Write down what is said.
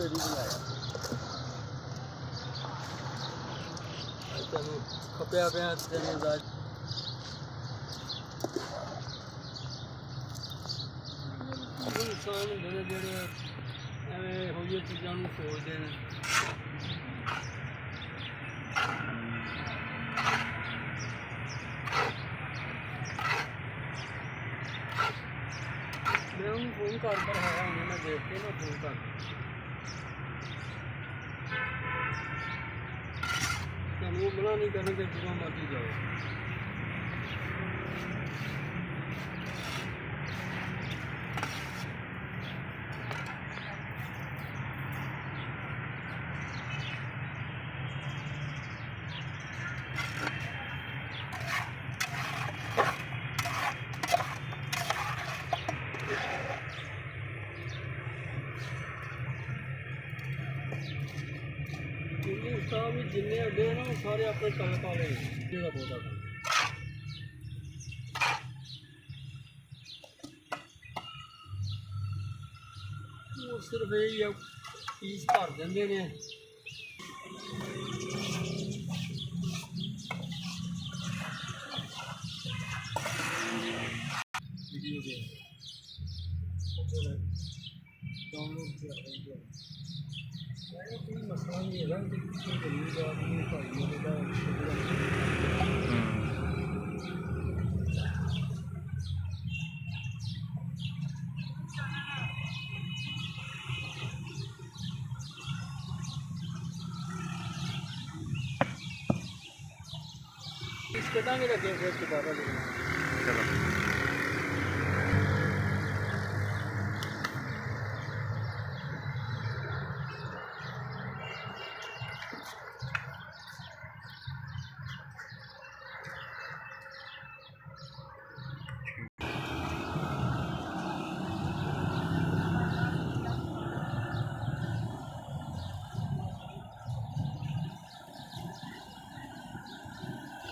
dairy बनाया तेन खपया पे तेन इंसान होंगे जोड़े एवं हो चीज़ों सोचते हैं मैं उन्हें फोन कर पर है मैं देख के ना फोन कर वो मना नहीं करेंगे जितना मर्जी जाओ भी जिन्ने अड्डे ना वो सारे अपने कल पाले पौधा वो सिर्फ यही है फीस भर देंगे ने वीडियो के डाउनलोड किया कोई मसला नहीं है कि किसी गरीब आदमी भाई मेरा इसके दांगे रखे फिर दोबारा